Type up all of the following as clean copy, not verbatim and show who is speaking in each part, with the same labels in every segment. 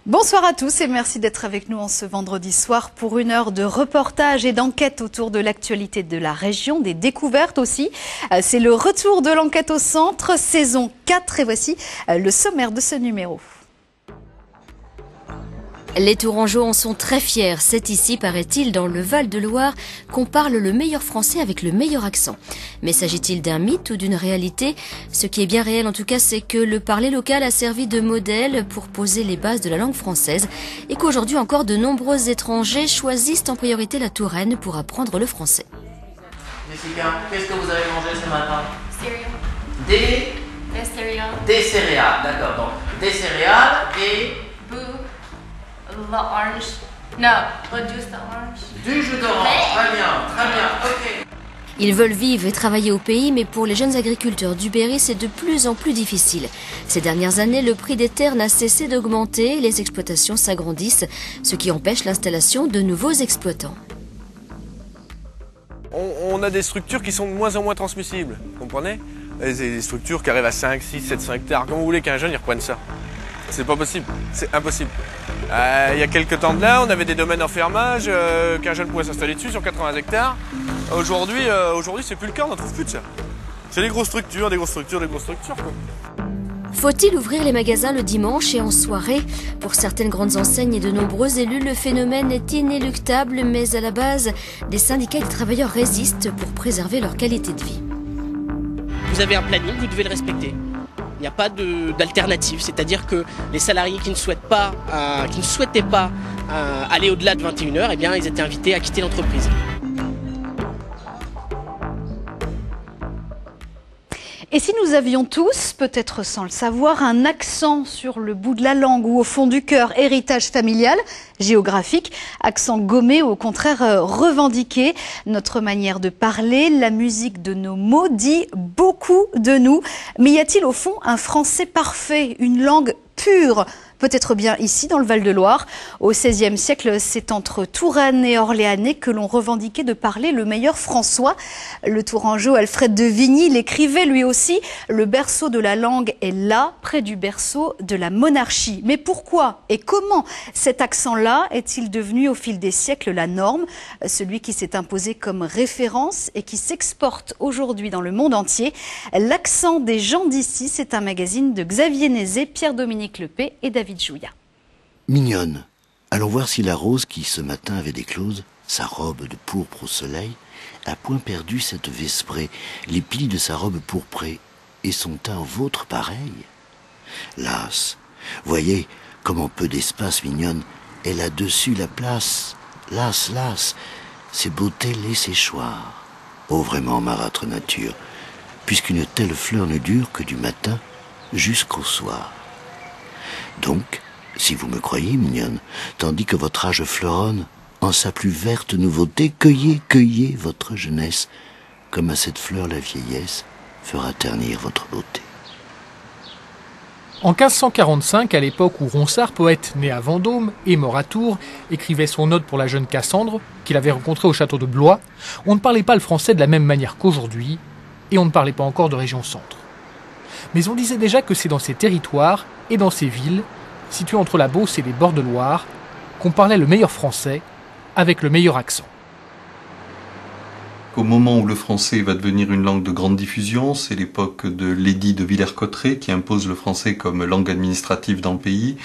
Speaker 1: Bonsoir à tous et merci d'être avec nous en ce vendredi soir pour une heure de reportage et d'enquête autour de l'actualité de la région, des découvertes aussi. C'est le retour de l'enquête au centre, saison 4 et voici le sommaire de ce numéro.
Speaker 2: Les Tourangeaux en sont très fiers. C'est ici, paraît-il, dans le Val-de-Loire, qu'on parle le meilleur français avec le meilleur accent. Mais s'agit-il d'un mythe ou d'une réalité? Ce qui est bien réel en tout cas, c'est que le parler local a servi de modèle pour poser les bases de la langue française et qu'aujourd'hui encore de nombreux étrangers choisissent en priorité la Touraine pour apprendre le français.
Speaker 3: Jessica, qu'est-ce que vous avez mangé ce matin?
Speaker 4: Céréales.
Speaker 3: Des
Speaker 4: céréales.
Speaker 3: Des céréales, d'accord. Donc, des céréales et...
Speaker 4: L'orange. Non, le jus d'orange.
Speaker 3: Du jus d'orange, très bien, ok.
Speaker 2: Ils veulent vivre et travailler au pays, mais pour les jeunes agriculteurs du Berry, c'est de plus en plus difficile. Ces dernières années, le prix des terres n'a cessé d'augmenter, les exploitations s'agrandissent, ce qui empêche l'installation de nouveaux exploitants.
Speaker 5: On a des structures qui sont de moins en moins transmissibles, vous comprenez? Des structures qui arrivent à 5, 6, 700 hectares. Comment vous voulez qu'un jeune y reprenne ça? C'est pas possible, c'est impossible. Il y a quelques temps de là, on avait des domaines en fermage, qu'un jeune pouvait s'installer dessus sur 80 hectares. Aujourd'hui, c'est plus le cas, on n'en trouve plus de ça. C'est des grosses structures, quoi.
Speaker 2: Faut-il ouvrir les magasins le dimanche et en soirée? Pour certaines grandes enseignes et de nombreux élus, le phénomène est inéluctable, mais à la base, des syndicats et des travailleurs résistent pour préserver leur qualité de vie.
Speaker 6: Vous avez un planning, vous devez le respecter. Il n'y a pas d'alternative, c'est-à-dire que les salariés qui ne souhaitaient pas aller au-delà de 21h, eh bien, ils étaient invités à quitter l'entreprise.
Speaker 1: Et si nous avions tous, peut-être sans le savoir, un accent sur le bout de la langue ou au fond du cœur, héritage familial, géographique, accent gommé ou au contraire revendiqué, notre manière de parler, la musique de nos mots dit beaucoup de nous. Mais y a-t-il au fond un français parfait, une langue pure ? Peut-être bien ici, dans le Val-de-Loire. Au XVIe siècle, c'est entre Touraine et Orléanais que l'on revendiquait de parler le meilleur françois. Le Tourangeau Alfred de Vigny l'écrivait lui aussi. Le berceau de la langue est là, près du berceau de la monarchie. Mais pourquoi et comment cet accent-là est-il devenu au fil des siècles la norme? Celui qui s'est imposé comme référence et qui s'exporte aujourd'hui dans le monde entier. L'accent des gens d'ici, c'est un magazine de Xavier Nézet, Pierre-Dominique Lepé et David Jouya.
Speaker 7: Mignonne, allons voir si la rose qui ce matin avait déclose, sa robe de pourpre au soleil, a point perdu cette vesprée, les plis de sa robe pourprée, et son teint vôtre pareil. Las, voyez comme en peu d'espace, mignonne, elle a dessus la place. Las, ses beautés les séchoirs. Oh vraiment marâtre nature, puisqu'une telle fleur ne dure que du matin jusqu'au soir. Donc, si vous me croyez, mignonne, tandis que votre âge fleuronne, en sa plus verte nouveauté, cueillez votre jeunesse, comme à cette fleur la vieillesse fera ternir votre beauté.
Speaker 8: En 1545, à l'époque où Ronsard, poète né à Vendôme et mort à Tours, écrivait son ode pour la jeune Cassandre, qu'il avait rencontrée au château de Blois, on ne parlait pas le français de la même manière qu'aujourd'hui, et on ne parlait pas encore de région centre. Mais on disait déjà que c'est dans ces territoires et dans ces villes, situées entre la Beauce et les bords de Loire, qu'on parlait le meilleur français avec le meilleur accent.
Speaker 9: Au moment où le français va devenir une langue de grande diffusion, c'est l'époque de l'édit de Villers-Cotterêts qui impose le français comme langue administrative dans le pays.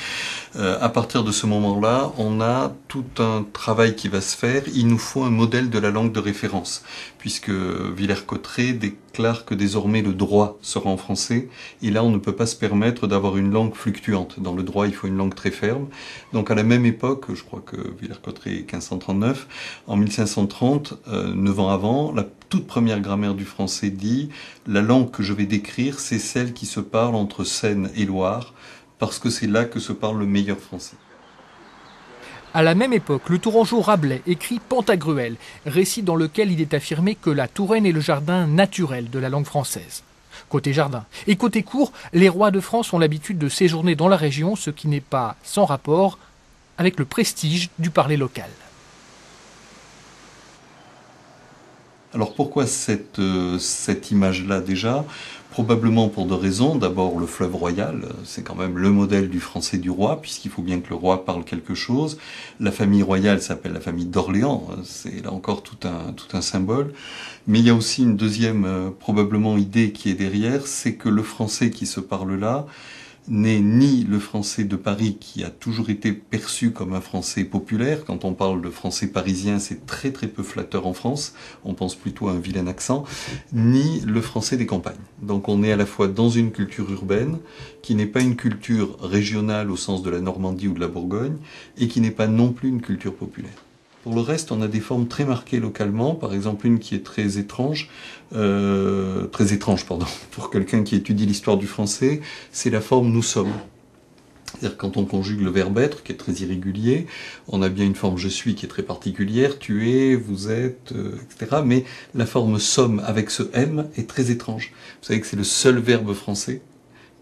Speaker 9: À partir de ce moment-là, on a tout un travail qui va se faire. Il nous faut un modèle de la langue de référence, puisque Villers-Cotterêts déclare que désormais le droit sera en français. Et là, on ne peut pas se permettre d'avoir une langue fluctuante. Dans le droit, il faut une langue très ferme. Donc à la même époque, je crois que Villers-Cotterêts est 1539, en 1530, 9 ans avant, la toute première grammaire du français dit « La langue que je vais décrire, c'est celle qui se parle entre Seine et Loire, parce que c'est là que se parle le meilleur français. »
Speaker 8: À la même époque, le Tourangeau Rabelais écrit Pantagruel, récit dans lequel il est affirmé que la Touraine est le jardin naturel de la langue française. Côté jardin. Et côté cour, les rois de France ont l'habitude de séjourner dans la région, ce qui n'est pas sans rapport avec le prestige du parler local.
Speaker 9: Alors pourquoi cette image-là déjà ? Probablement pour deux raisons. D'abord, le fleuve royal, c'est quand même le modèle du français du roi, puisqu'il faut bien que le roi parle quelque chose. La famille royale s'appelle la famille d'Orléans, c'est là encore tout un symbole. Mais il y a aussi une deuxième probablement idée qui est derrière, c'est que le français qui se parle là n'est ni le français de Paris qui a toujours été perçu comme un français populaire. Quand on parle de français parisien, c'est très très peu flatteur en France. On pense plutôt à un vilain accent. Ni le français des campagnes. Donc on est à la fois dans une culture urbaine qui n'est pas une culture régionale au sens de la Normandie ou de la Bourgogne et qui n'est pas non plus une culture populaire. Pour le reste, on a des formes très marquées localement. Par exemple, une qui est très étrange, pour quelqu'un qui étudie l'histoire du français, c'est la forme « nous sommes ». C'est-à-dire quand on conjugue le verbe être, qui est très irrégulier, on a bien une forme « je suis » qui est très particulière, tu es, vous êtes, etc. Mais la forme « sommes » avec ce « m » est très étrange. Vous savez que c'est le seul verbe français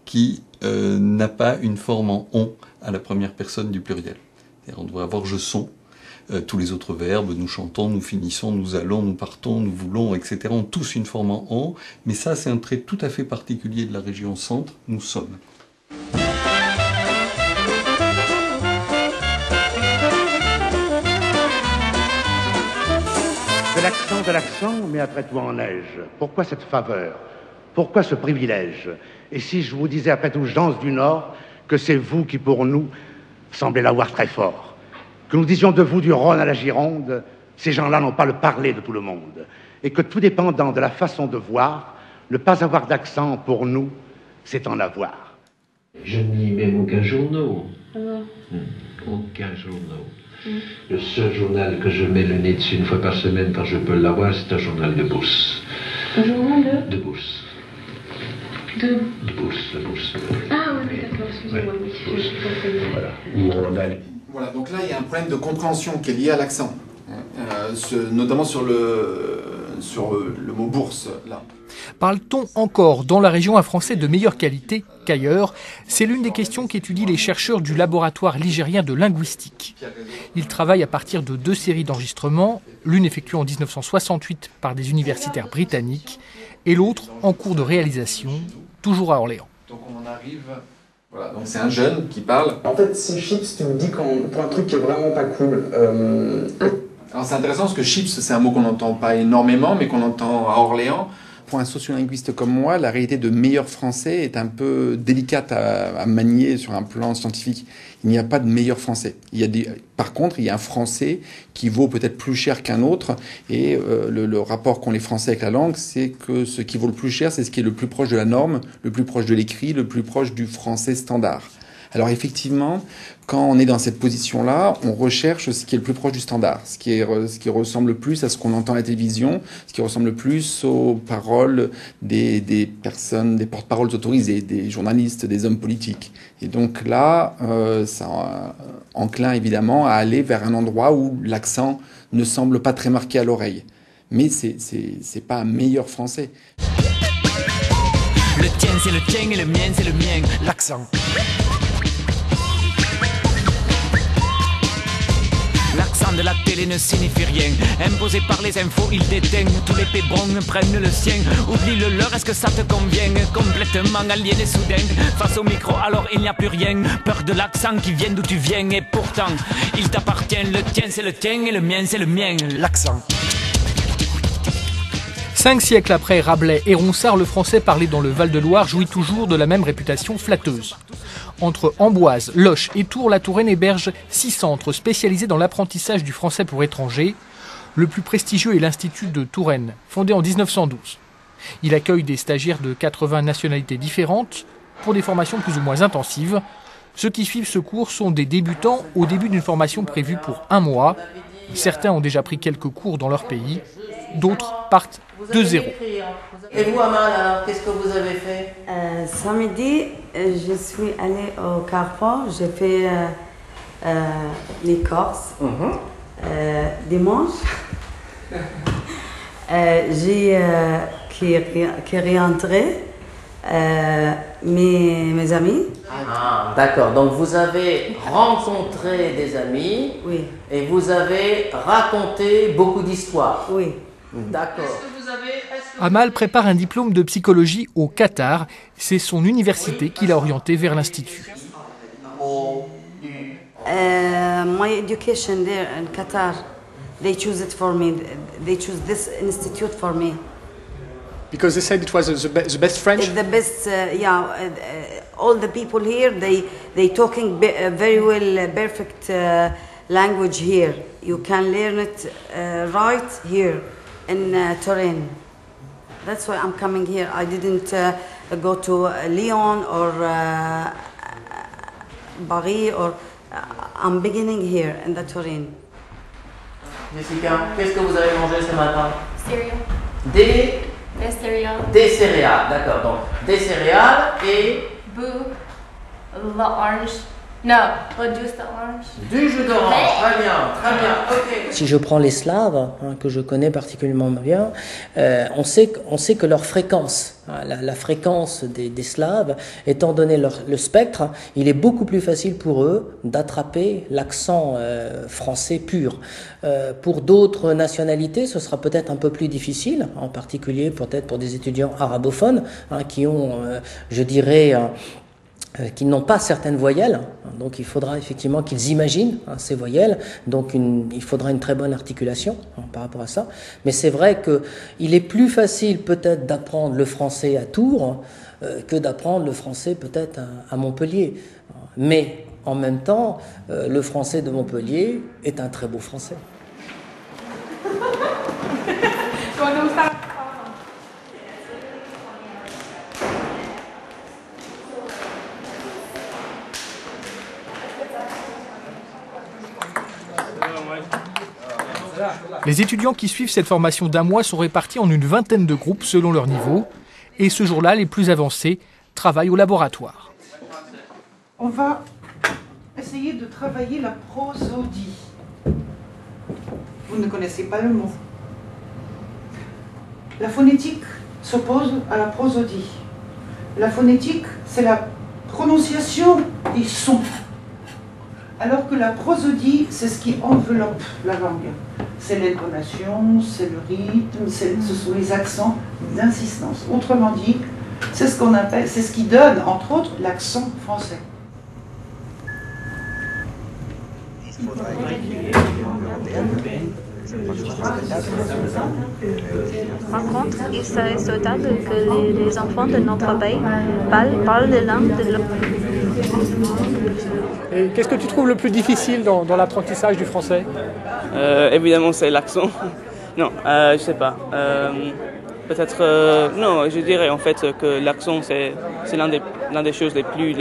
Speaker 9: qui n'a pas une forme en « on » à la première personne du pluriel. C'est-à-dire on devrait avoir « je sont ». Tous les autres verbes, nous chantons, nous finissons, nous allons, nous partons, nous voulons, etc. ont tous une forme en « on », mais ça c'est un trait tout à fait particulier de la région centre, nous sommes.
Speaker 10: De l'accent, mais après tout en neige. Pourquoi cette faveur? Pourquoi ce privilège? Et si je vous disais après tout, gens du Nord, que c'est vous qui pour nous semblez l'avoir très fort? Que nous disions de vous du Rhône à la Gironde, ces gens-là n'ont pas le parler de tout le monde. Et que tout dépendant de la façon de voir, ne pas avoir d'accent pour nous, c'est en avoir.
Speaker 11: Je ne lis même aucun journal. Aucun journal. Le seul journal que je mets le nez dessus une fois par semaine quand je peux l'avoir, c'est un journal de bourse.
Speaker 4: Un journal
Speaker 11: de bourse.
Speaker 4: De
Speaker 11: bourse, la bourse.
Speaker 4: Ah oui, d'accord, excusez-moi. Oui,
Speaker 11: voilà.
Speaker 12: Voilà, donc là, il y a un problème de compréhension qui est lié à l'accent, notamment sur le mot bourse, là.
Speaker 8: Parle-t-on encore dans la région un français de meilleure qualité qu'ailleurs? C'est l'une des questions qu'étudient les chercheurs du laboratoire ligérien de linguistique. Ils travaillent à partir de 2 séries d'enregistrements, l'une effectuée en 1968 par des universitaires britanniques et l'autre en cours de réalisation, toujours à Orléans.
Speaker 12: Donc on en arrive... Voilà, donc c'est un jeune qui parle.
Speaker 13: En fait, si chips, tu me dis pour un truc qui est vraiment pas cool.
Speaker 12: Alors c'est intéressant parce que chips, c'est un mot qu'on n'entend pas énormément, mais qu'on entend à Orléans. Pour un sociolinguiste comme moi, la réalité de meilleur français est un peu délicate à manier sur un plan scientifique. Il n'y a pas de meilleur français. Par contre, il y a un français qui vaut peut-être plus cher qu'un autre. Et le rapport qu'ont les Français avec la langue, c'est que ce qui vaut le plus cher, c'est ce qui est le plus proche de la norme, le plus proche de l'écrit, le plus proche du français standard. Alors effectivement, quand on est dans cette position-là, on recherche ce qui est le plus proche du standard, ce qui ressemble le plus à ce qu'on entend à la télévision, ce qui ressemble le plus aux paroles des personnes, des porte-paroles autorisés, des journalistes, des hommes politiques. Et donc là, ça enclin évidemment à aller vers un endroit où l'accent ne semble pas très marqué à l'oreille. Mais c'est pas un meilleur français.
Speaker 14: Le tien c'est le tien et le mien c'est le mien, l'accent. L'accent de la télé ne signifie rien. Imposé par les infos, il déteigne. Tous les pébrons prennent le sien. Oublie le leur, est-ce que ça te convient? Complètement aliéné soudain. Face au micro, alors il n'y a plus rien. Peur de l'accent qui vient d'où tu viens. Et pourtant, il t'appartient. Le tien c'est le tien et le mien c'est le mien. L'accent.
Speaker 8: 5 siècles après Rabelais et Ronsard, le français parlé dans le Val-de-Loire jouit toujours de la même réputation flatteuse. Entre Amboise, Loches et Tours, la Touraine héberge 6 centres spécialisés dans l'apprentissage du français pour étrangers. Le plus prestigieux est l'Institut de Touraine, fondé en 1912. Il accueille des stagiaires de 80 nationalités différentes pour des formations plus ou moins intensives. Ceux qui suivent ce cours sont des débutants au début d'une formation prévue pour 1 mois. Certains ont déjà pris quelques cours dans leur pays, d'autres partent de zéro.
Speaker 3: Et vous, Amal, alors, qu'est-ce que vous avez fait?
Speaker 15: Samedi, je suis allée au Carrefour, j'ai fait les courses. Dimanche, j'ai qui rentré mes amis.
Speaker 3: Ah, d'accord. Donc vous avez rencontré des amis.
Speaker 15: Oui.
Speaker 3: Et vous avez raconté beaucoup d'histoires.
Speaker 15: Oui.
Speaker 3: D'accord.
Speaker 8: Amal prépare un diplôme de psychologie au Qatar. C'est son université qui l'a orienté vers l'Institut.
Speaker 15: My education there in Qatar, they choose it for me. They choose this institute for me.
Speaker 8: Because they said it was the best French?
Speaker 15: The best, all the people here, they talking very well, perfect language here. You can learn it right here in Turin. That's why I'm coming here. I didn't go to Lyon or Paris, or I'm beginning here in the Turin.
Speaker 3: Jessica, qu'est-ce que vous avez mangé ce matin?
Speaker 16: Céréales. Des céréales.
Speaker 3: Des céréales, d'accord. Donc, des céréales et...
Speaker 16: L'orange. Non, le jus d'orange.
Speaker 3: Du jus d'orange, très bien, ok.
Speaker 17: Si je prends les Slaves, que je connais particulièrement bien, on sait que leur fréquence, la fréquence des Slaves, étant donné le spectre, il est beaucoup plus facile pour eux d'attraper l'accent français pur. Pour d'autres nationalités, ce sera peut-être un peu plus difficile, en particulier peut-être pour des étudiants arabophones, qui ont, je dirais, qui n'ont pas certaines voyelles, donc il faudra effectivement qu'ils imaginent ces voyelles, donc il faudra une très bonne articulation par rapport à ça. Mais c'est vrai qu'il est plus facile peut-être d'apprendre le français à Tours que d'apprendre le français peut-être à Montpellier. Mais en même temps, le français de Montpellier est un très beau français.
Speaker 8: Les étudiants qui suivent cette formation d'un mois sont répartis en une vingtaine de groupes selon leur niveau. Et ce jour-là, les plus avancés travaillent au laboratoire.
Speaker 18: On va essayer de travailler la prosodie. Vous ne connaissez pas le mot. La phonétique s'oppose à la prosodie. La phonétique, c'est la prononciation des sons. Alors que la prosodie, c'est ce qui enveloppe la langue. C'est l'intonation, c'est le rythme, ce sont les accents d'insistance. Autrement dit, c'est ce qu'on appelle, c'est ce qui donne, entre autres, l'accent français.
Speaker 19: Rencontre, il serait souhaitable que les enfants de notre pays parlent les langues de leur...
Speaker 8: Et qu'est-ce que tu trouves le plus difficile dans l'apprentissage du français?
Speaker 20: Évidemment, c'est l'accent. Non, je sais pas. Peut-être, non, je dirais en fait que l'accent, c'est l'une des choses les plus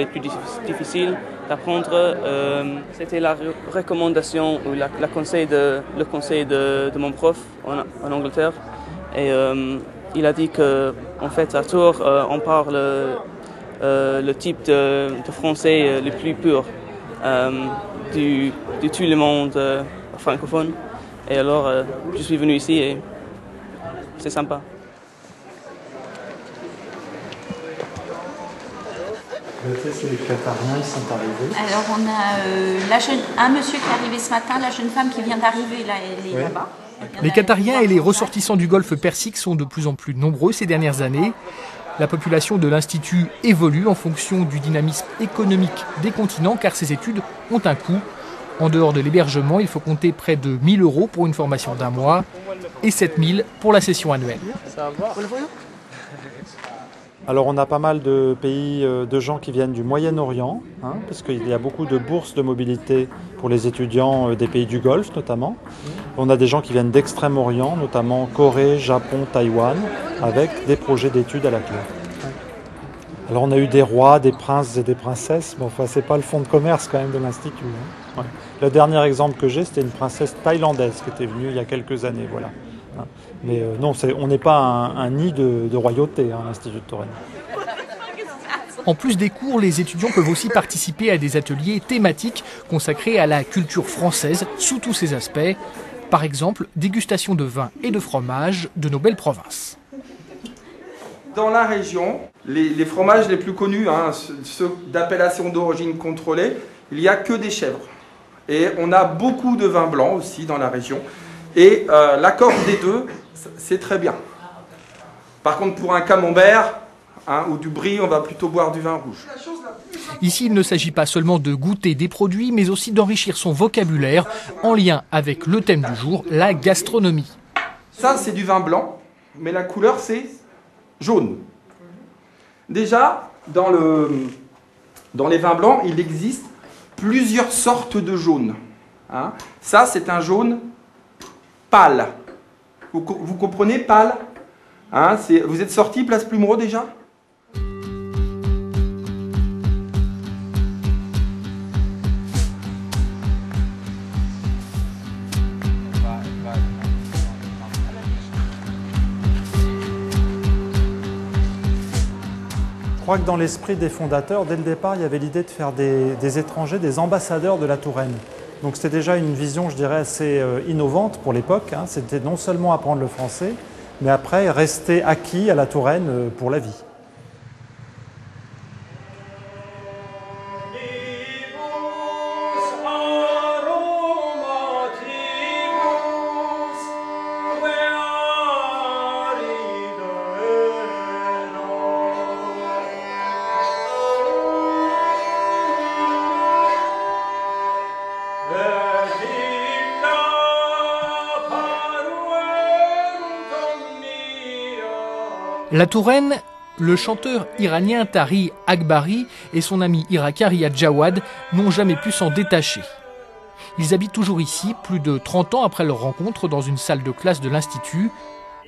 Speaker 20: difficiles d'apprendre. C'était la recommandation ou le conseil de mon prof en Angleterre. Et il a dit que, en fait, à Tours, on parle le type de français le plus pur de tout le monde francophone. Et alors, je suis venu ici et c'est sympa.
Speaker 21: Les Qatariens, ils sont arrivés.
Speaker 22: Alors on a un monsieur qui est arrivé ce matin, la jeune femme qui vient d'arriver, là, elle est là-bas.
Speaker 8: Les Qatariens et les ressortissants du Golfe Persique sont de plus en plus nombreux ces dernières années. La population de l'Institut évolue en fonction du dynamisme économique des continents, car ces études ont un coût. En dehors de l'hébergement, il faut compter près de 1 000 € pour une formation d'un mois et 7 000 pour la session annuelle.
Speaker 21: Alors on a pas mal de pays, de gens qui viennent du Moyen-Orient, parce qu'il y a beaucoup de bourses de mobilité pour les étudiants des pays du Golfe notamment. On a des gens qui viennent d'Extrême-Orient, notamment Corée, Japon, Taïwan, avec des projets d'études à la clé. Alors on a eu des rois, des princes et des princesses, mais enfin c'est pas le fonds de commerce quand même de l'Institut. Ouais. Le dernier exemple que j'ai, c'était une princesse thaïlandaise qui était venue il y a quelques années, voilà. Mais non, on n'est pas un nid de royauté, l'Institut de Touraine.
Speaker 8: En plus des cours, les étudiants peuvent aussi participer à des ateliers thématiques consacrés à la culture française sous tous ses aspects. Par exemple, dégustation de vin et de fromage de nos belles provinces.
Speaker 23: Dans la région, les fromages les plus connus, ceux d'appellation d'origine contrôlée, il n'y a que des chèvres. Et on a beaucoup de vins blancs aussi dans la région. Et l'accord des deux, c'est très bien. Par contre, pour un camembert ou du brie, on va plutôt boire du vin rouge.
Speaker 8: Ici, il ne s'agit pas seulement de goûter des produits, mais aussi d'enrichir son vocabulaire en lien avec le thème du jour, la gastronomie.
Speaker 23: Ça, c'est du vin blanc, mais la couleur, c'est jaune. Déjà, dans les vins blancs, il existe plusieurs sortes de jaune. Hein. Ça, c'est un jaune pâle. Vous comprenez, pâle, hein, vous êtes sorti, place Plumereau déjà?
Speaker 21: Je crois que dans l'esprit des fondateurs, dès le départ, il y avait l'idée de faire des étrangers, des ambassadeurs de la Touraine. Donc c'était déjà une vision, je dirais, assez innovante pour l'époque. Hein. C'était non seulement apprendre le français, mais après rester acquis à la Touraine pour la vie.
Speaker 8: La Touraine, le chanteur iranien Tari Akbari et son ami iraqien Riyad Jawad n'ont jamais pu s'en détacher. Ils habitent toujours ici, plus de 30 ans après leur rencontre dans une salle de classe de l'Institut,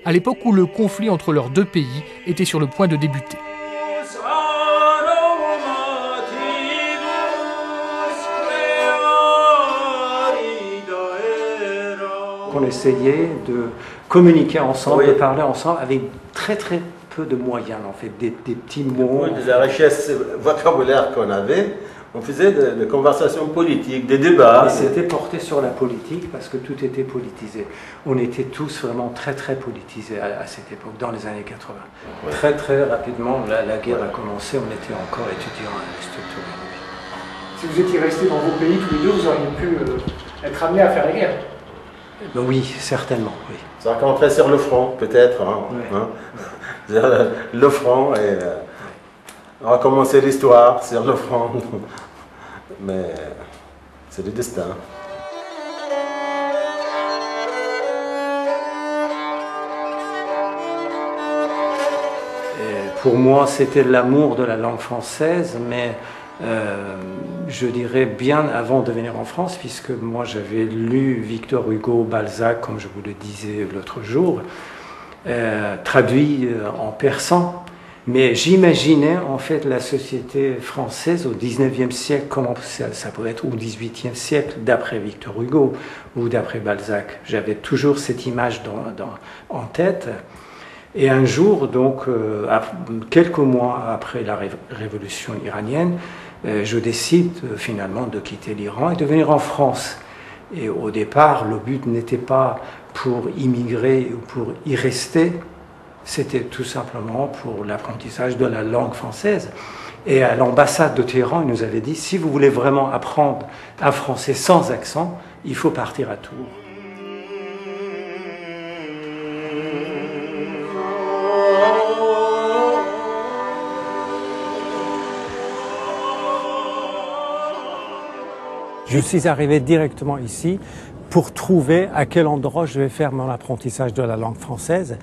Speaker 8: à l'époque où le conflit entre leurs deux pays était sur le point de débuter.
Speaker 2: On essayait de communiquer ensemble, de parler ensemble avec très peu de moyens, en fait, des petits mots.
Speaker 5: De la richesse vocabulaire qu'on avait, on faisait des conversations politiques, des débats.
Speaker 2: Et c'était porté sur la politique parce que tout était politisé. On était tous vraiment très politisés à cette époque, dans les années 80. Ouais. Très rapidement, la guerre a commencé, on était encore étudiants à l'Institut.
Speaker 6: Si vous étiez restés dans vos pays tous les deux, vous auriez pu être amenés à faire la guerre.
Speaker 2: Oui, certainement, oui.
Speaker 5: Ça rentrait sur le front, peut-être. Hein, ouais. Hein, le front, et on va commencer l'histoire sur le front. Mais c'est le destin.
Speaker 2: Pour moi, c'était l'amour de la langue française, mais je dirais bien avant de venir en France, puisque moi j'avais lu Victor Hugo, Balzac, comme je vous le disais l'autre jour, traduit en persan. Mais j'imaginais en fait la société française au 19e siècle, comment ça pouvait être, ou au 18e siècle, d'après Victor Hugo ou d'après Balzac. J'avais toujours cette image en tête. Et un jour, donc, quelques mois après la révolution iranienne, je décide finalement de quitter l'Iran et de venir en France. Et au départ, le but n'était pas pour immigrer ou pour y rester, c'était tout simplement pour l'apprentissage de la langue française. Et à l'ambassade de Téhéran, ils nous avaient dit, si vous voulez vraiment apprendre un français sans accent, il faut partir à Tours. Je suis arrivé directement ici pour trouver à quel endroit je vais faire mon apprentissage de la langue française.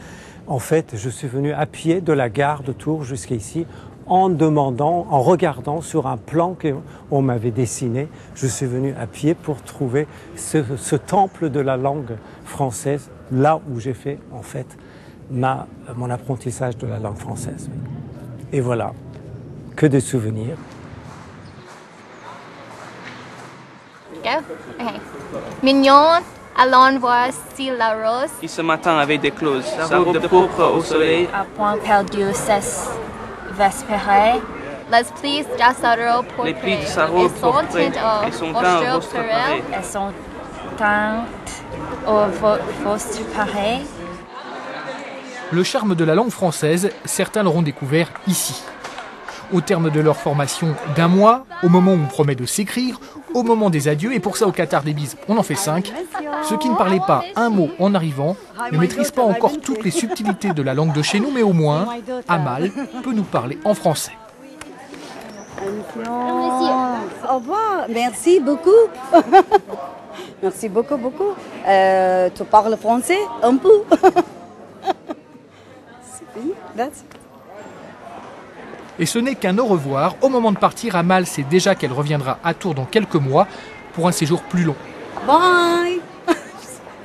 Speaker 2: En fait, je suis venu à pied de la gare de Tours jusqu'ici en regardant sur un plan qu'on m'avait dessiné. Je suis venu à pied pour trouver ce temple de la langue française, là où j'ai fait en fait mon apprentissage de la langue française. Et voilà, que des souvenirs.
Speaker 19: Okay. Mignon, allons voir si la rose
Speaker 20: qui ce matin avait déclose sa robe de pourpre au soleil
Speaker 19: a point perdu cesse vespérée. Les plis de sa robe
Speaker 20: les plis de sa robe pourprée et son teint vostre pareil.
Speaker 19: Et son teint au vostre pareil.
Speaker 8: Le charme de la langue française, certains l'auront découvert ici. Au terme de leur formation d'1 mois, au moment où on promet de s'écrire, au moment des adieux, et pour ça au Qatar des bises, on en fait 5. Ceux qui ne parlaient pas un mot en arrivant ne maîtrisent pas encore toutes les subtilités de la langue de chez nous, mais au moins, Amal peut nous parler en français.
Speaker 15: Au revoir, merci beaucoup. Merci beaucoup, beaucoup. Tu parles français un peu. C'est fini, that's it.
Speaker 8: Et ce n'est qu'un au revoir. Au moment de partir, Amal sait déjà qu'elle reviendra à Tours dans quelques mois pour un séjour plus long.
Speaker 15: Bye.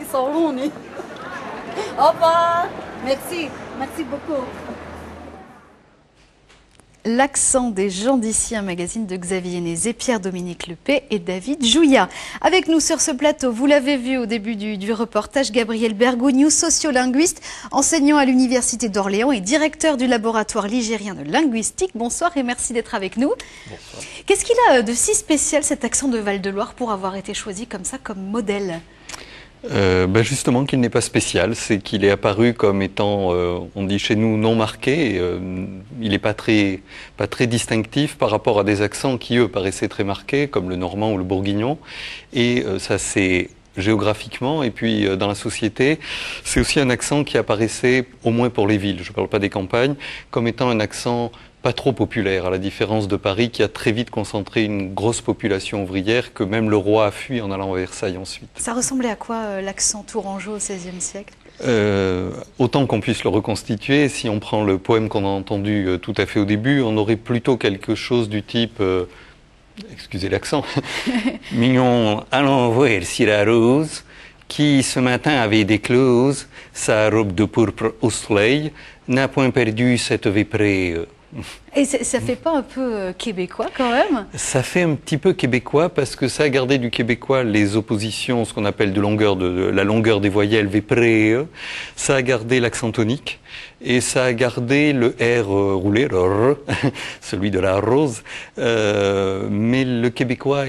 Speaker 15: Ils sont longs. Au revoir. Merci. Merci beaucoup.
Speaker 1: L'accent des gens d'ici, un magazine de Xavier Nézé, Pierre-Dominique Lepay et David Jouya. Avec nous sur ce plateau, vous l'avez vu au début du reportage, Gabriel Bergogneau, sociolinguiste, enseignant à l'Université d'Orléans et directeur du laboratoire ligérien de linguistique. Bonsoir et merci d'être avec nous.
Speaker 7: Bonsoir.
Speaker 1: Qu'est-ce qu'il a de si spécial cet accent de Val-de-Loire pour avoir été choisi comme ça, comme modèle ?
Speaker 7: Justement qu'il n'est pas spécial, c'est qu'il est apparu comme étant, on dit chez nous, non marqué. Il n'est pas très distinctif par rapport à des accents qui, eux, paraissaient très marqués, comme le normand ou le bourguignon. Et ça, c'est géographiquement, et puis dans la société, c'est aussi un accent qui apparaissait, au moins pour les villes, je ne parle pas des campagnes, comme étant un accent pas trop populaire, à la différence de Paris qui a très vite concentré une grosse population ouvrière que même le roi a fui en allant à Versailles ensuite.
Speaker 1: Ça ressemblait à quoi l'accent tourangeau au XVIe siècle ?
Speaker 7: Autant qu'on puisse le reconstituer, si on prend le poème qu'on a entendu tout à fait au début, on aurait plutôt quelque chose du type, excusez l'accent, mignon, allons voir si la rose, qui ce matin avait déclose sa robe de pourpre au soleil, n'a point perdu cette véprée.
Speaker 1: Et ça fait pas un peu québécois quand même ?
Speaker 7: Ça fait un petit peu québécois parce que ça a gardé du québécois les oppositions, ce qu'on appelle de la longueur des voyelles, vépré. Ça a gardé l'accent tonique et ça a gardé le R roulé, le R, celui de la rose. Mais le québécois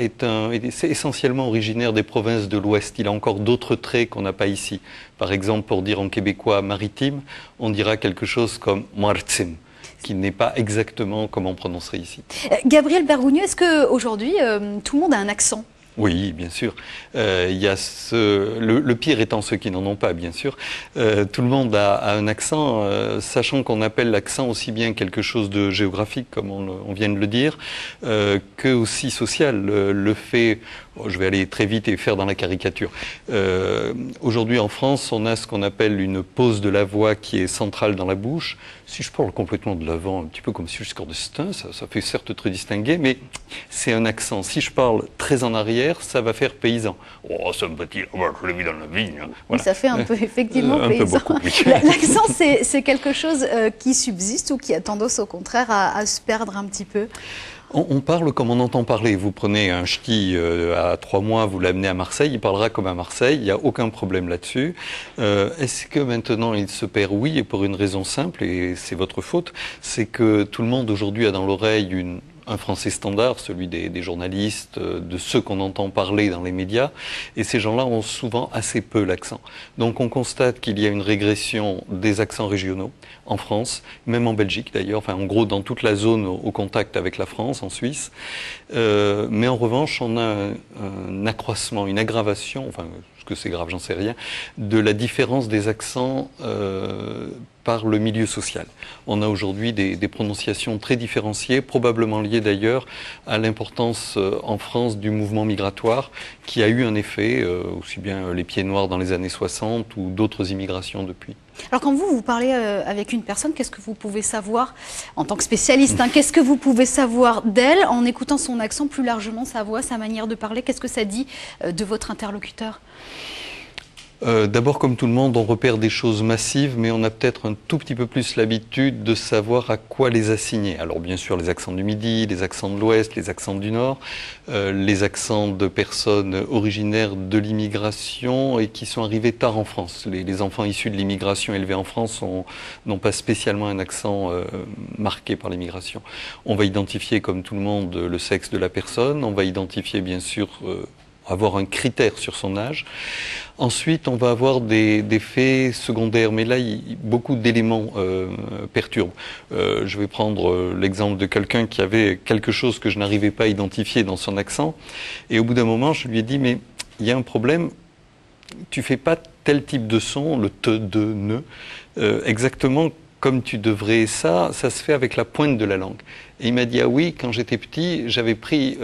Speaker 7: c'est essentiellement originaire des provinces de l'Ouest. Il a encore d'autres traits qu'on n'a pas ici. Par exemple, pour dire en québécois maritime, on dira quelque chose comme martim, qui n'est pas exactement comme on prononcerait ici.
Speaker 1: Gabriel Bergogneau, est-ce qu'aujourd'hui, tout le monde a un accent ?
Speaker 7: Oui, bien sûr. Il y a le pire étant ceux qui n'en ont pas, bien sûr. Tout le monde a un accent, sachant qu'on appelle l'accent aussi bien quelque chose de géographique, comme on vient de le dire, que aussi social. Le fait, je vais aller très vite et faire dans la caricature. Aujourd'hui en France, on a ce qu'on appelle une pose de la voix qui est centrale dans la bouche. Si je parle complètement de l'avant, un petit peu comme si je score de Stein, ça fait certes très distingué, mais c'est un accent. Si je parle très en arrière, ça va faire paysan. Oh, ça me va-t-il, je l'ai vu dans la vigne. Voilà.
Speaker 1: Ça fait un peu effectivement
Speaker 7: un
Speaker 1: paysan.
Speaker 7: Peu beaucoup, oui.
Speaker 1: L'accent, c'est quelque chose qui subsiste ou qui a tendance au contraire à se perdre un petit peu ?
Speaker 7: On parle comme on entend parler. Vous prenez un ch'ti à 3 mois, vous l'amenez à Marseille, il parlera comme à Marseille, il n'y a aucun problème là-dessus. Est-ce que maintenant il se perd ? Oui, et pour une raison simple, et c'est votre faute, c'est que tout le monde aujourd'hui a dans l'oreille un français standard, celui des journalistes, de ceux qu'on entend parler dans les médias, et ces gens-là ont souvent assez peu l'accent. Donc on constate qu'il y a une régression des accents régionaux en France, même en Belgique d'ailleurs, enfin en gros dans toute la zone au contact avec la France, en Suisse. Mais en revanche, on a un accroissement, une aggravation, enfin est-ce que c'est grave, j'en sais rien, de la différence des accents par le milieu social. On a aujourd'hui des prononciations très différenciées, probablement liées d'ailleurs à l'importance en France du mouvement migratoire qui a eu un effet, aussi bien les pieds noirs dans les années 60 ou d'autres immigrations depuis.
Speaker 1: Alors quand vous parlez avec une personne, qu'est-ce que vous pouvez savoir, en tant que spécialiste, qu'est-ce que vous pouvez savoir d'elle en écoutant son accent, plus largement sa voix, sa manière de parler, qu'est-ce que ça dit de votre interlocuteur ?
Speaker 7: D'abord, comme tout le monde, on repère des choses massives, mais on a peut-être un tout petit peu plus l'habitude de savoir à quoi les assigner. Alors bien sûr, les accents du Midi, les accents de l'Ouest, les accents du Nord, les accents de personnes originaires de l'immigration et qui sont arrivés tard en France. Les enfants issus de l'immigration élevés en France n'ont pas spécialement un accent marqué par l'immigration. On va identifier, comme tout le monde, le sexe de la personne, on va identifier bien sûr avoir un critère sur son âge. Ensuite, on va avoir des faits secondaires, mais là, beaucoup d'éléments perturbent. Je vais prendre l'exemple de quelqu'un qui avait quelque chose que je n'arrivais pas à identifier dans son accent, et au bout d'un moment, je lui ai dit, mais il y a un problème, tu fais pas tel type de son, le te, de, ne, exactement comme tu devrais, ça se fait avec la pointe de la langue. Et il m'a dit, ah oui, quand j'étais petit, j'avais pris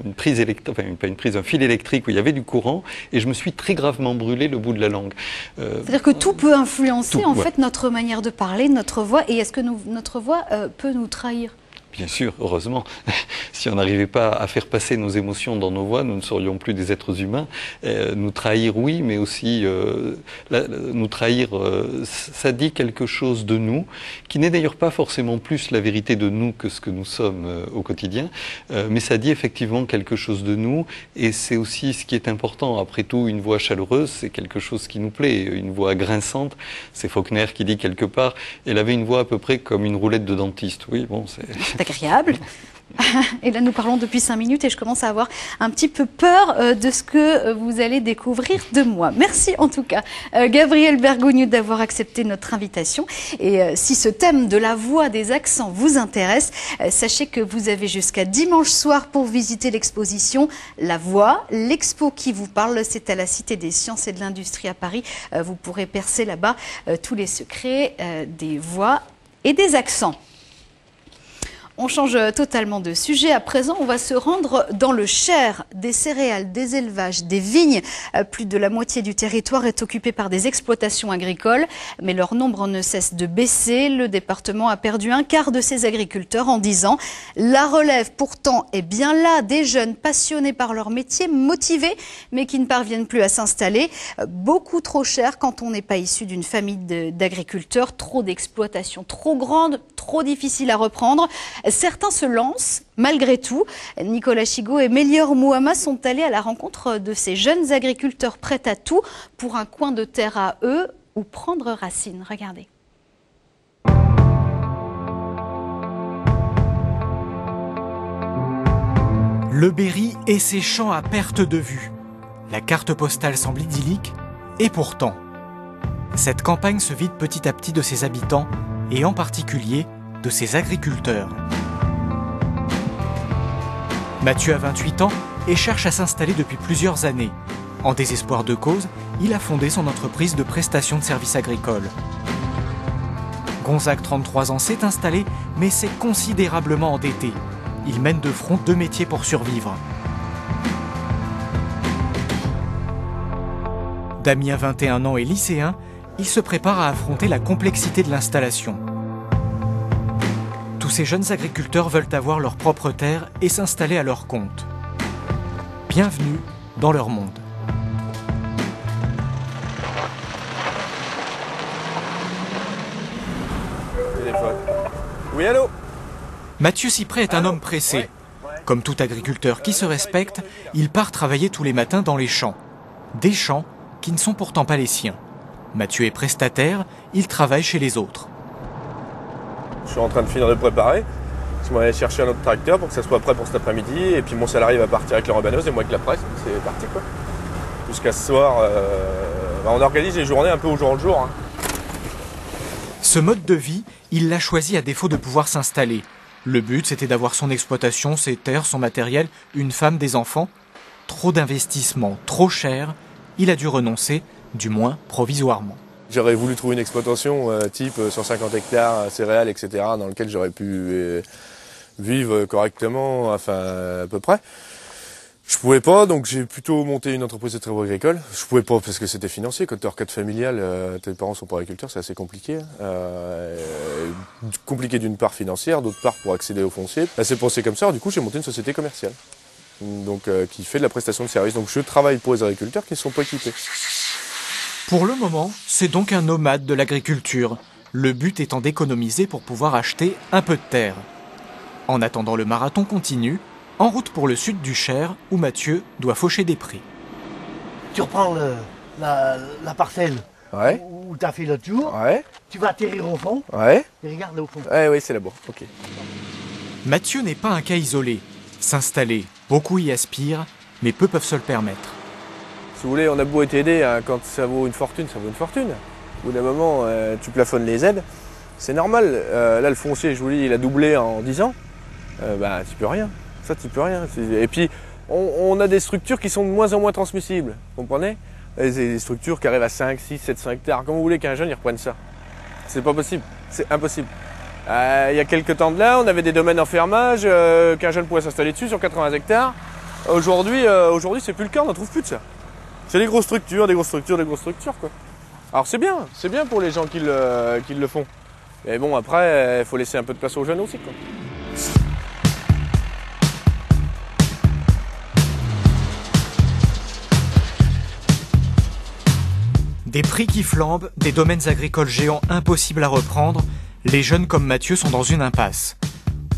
Speaker 7: une prise électrique, enfin pas une prise, un fil électrique où il y avait du courant, et je me suis très gravement brûlé le bout de la langue.
Speaker 1: C'est-à-dire que tout peut influencer
Speaker 7: tout,
Speaker 1: en
Speaker 7: ouais.
Speaker 1: fait notre manière de parler, notre voix, et est-ce que notre voix peut nous trahir ?
Speaker 7: Bien sûr, heureusement. Si on n'arrivait pas à faire passer nos émotions dans nos voix, nous ne serions plus des êtres humains. Nous trahir, oui, mais aussi nous trahir, ça dit quelque chose de nous, qui n'est d'ailleurs pas forcément plus la vérité de nous que ce que nous sommes au quotidien, mais ça dit effectivement quelque chose de nous, et c'est aussi ce qui est important. Après tout, une voix chaleureuse, c'est quelque chose qui nous plaît. Une voix grinçante, c'est Faulkner qui dit quelque part, elle avait une voix à peu près comme une roulette de dentiste. Oui, bon, c'est
Speaker 1: agréable. Et là, nous parlons depuis 5 minutes et je commence à avoir un petit peu peur de ce que vous allez découvrir de moi. Merci en tout cas, Gabriel Bergogneau, d'avoir accepté notre invitation. Et si ce thème de la voix, des accents vous intéresse, sachez que vous avez jusqu'à dimanche soir pour visiter l'exposition La Voix, l'expo qui vous parle. C'est à la Cité des Sciences et de l'Industrie à Paris. Vous pourrez percer là-bas tous les secrets des voix et des accents. On change totalement de sujet. À présent, on va se rendre dans le Cher. Des céréales, des élevages, des vignes. Plus de la moitié du territoire est occupé par des exploitations agricoles, mais leur nombre ne cesse de baisser. Le département a perdu un quart de ses agriculteurs en 10 ans. La relève, pourtant, est bien là. Des jeunes passionnés par leur métier, motivés, mais qui ne parviennent plus à s'installer. Beaucoup trop cher quand on n'est pas issu d'une famille d'agriculteurs. Trop d'exploitations, trop grandes, trop difficiles à reprendre. Certains se lancent, malgré tout. Nicolas Chigot et Mélior Mouhama sont allés à la rencontre de ces jeunes agriculteurs prêts à tout pour un coin de terre à eux ou prendre racine. Regardez.
Speaker 4: Le Berry et ses champs à perte de vue. La carte postale semble idyllique, et pourtant, cette campagne se vide petit à petit de ses habitants, et en particulier de ses agriculteurs. Mathieu a 28 ans et cherche à s'installer depuis plusieurs années. En désespoir de cause, il a fondé son entreprise de prestation de services agricoles. Gonzague, 33 ans, s'est installé, mais s'est considérablement endetté. Il mène de front 2 métiers pour survivre. Damien, 21 ans, est lycéen. Il se prépare à affronter la complexité de l'installation. Tous ces jeunes agriculteurs veulent avoir leur propre terre et s'installer à leur compte. Bienvenue dans leur monde.
Speaker 9: Téléphone. Oui, allô ?
Speaker 4: Mathieu Cyprès est un homme pressé. Comme tout agriculteur qui se respecte, il part travailler tous les matins dans les champs. Des champs qui ne sont pourtant pas les siens. Mathieu est prestataire, il travaille chez les autres.
Speaker 9: Je suis en train de finir de préparer. Je vais aller chercher un autre tracteur pour que ça soit prêt pour cet après-midi. Et puis mon salarié va partir avec la rebanosse et moi avec la presse. C'est parti quoi. Jusqu'à ce soir, on organise les journées un peu au jour le jour. Hein.
Speaker 4: Ce mode de vie, il l'a choisi à défaut de pouvoir s'installer. Le but, c'était d'avoir son exploitation, ses terres, son matériel, une femme, des enfants. Trop d'investissements, trop cher. Il a dû renoncer, du moins provisoirement.
Speaker 9: J'aurais voulu trouver une exploitation type 150 hectares, céréales, etc., dans lequel j'aurais pu vivre correctement, enfin à peu près. Je pouvais pas, donc j'ai plutôt monté une entreprise de travaux agricoles. Je pouvais pas parce que c'était financier. Quand tu es en cadre familial, tes parents sont pas agriculteurs, c'est assez compliqué. Compliqué d'une part financière, d'autre part pour accéder au foncier. Là, c'est pensé comme ça. Alors, du coup, j'ai monté une société commerciale, donc qui fait de la prestation de services. Donc je travaille pour les agriculteurs qui ne sont pas équipés.
Speaker 4: Pour le moment, c'est donc un nomade de l'agriculture, le but étant d'économiser pour pouvoir acheter un peu de terre. En attendant, le marathon continue, en route pour le sud du Cher, où Mathieu doit faucher des prés.
Speaker 10: Tu reprends la parcelle où tu as fait l'autre jour, tu vas atterrir au fond, et regarde là au fond.
Speaker 9: Oui, c'est là-bas, ok.
Speaker 4: Mathieu n'est pas un cas isolé. S'installer, beaucoup y aspirent, mais peu peuvent se le permettre.
Speaker 9: Si vous voulez, on a beau être aidé, hein, quand ça vaut une fortune, ça vaut une fortune. Au bout d'un moment, tu plafonnes les aides, c'est normal. Là, le foncier, je vous dis, il a doublé en 10 ans. Tu peux rien. Ça, tu peux rien. Et puis, on a des structures qui sont de moins en moins transmissibles, vous comprenez? Des structures qui arrivent à 5, 6, 700 hectares. Comment vous voulez qu'un jeune il reprenne ça? C'est pas possible, c'est impossible. Il y a quelques temps de là, on avait des domaines en fermage, qu'un jeune pouvait s'installer dessus sur 80 hectares. Aujourd'hui, c'est plus le cas, on n'en trouve plus de ça. C'est des grosses structures, quoi. Alors c'est bien pour les gens qui le font. Mais bon, après, il faut laisser un peu de place aux jeunes aussi, quoi.
Speaker 4: Des prix qui flambent, des domaines agricoles géants impossibles à reprendre, les jeunes comme Mathieu sont dans une impasse.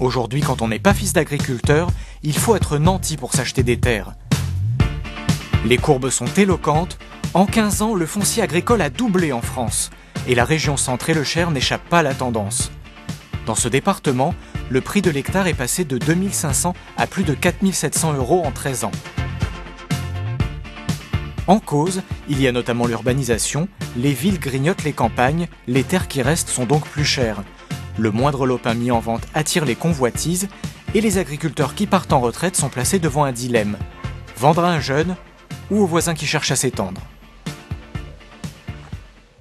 Speaker 4: Aujourd'hui, quand on n'est pas fils d'agriculteur, il faut être nanti pour s'acheter des terres. Les courbes sont éloquentes. En 15 ans, le foncier agricole a doublé en France. Et la région Centre et le Cher n'échappent pas à la tendance. Dans ce département, le prix de l'hectare est passé de 2500 à plus de 4700 € en 13 ans. En cause, il y a notamment l'urbanisation, les villes grignotent les campagnes, les terres qui restent sont donc plus chères. Le moindre lopin mis en vente attire les convoitises et les agriculteurs qui partent en retraite sont placés devant un dilemme. Vendre à un jeune ou au voisin qui cherche à s'étendre.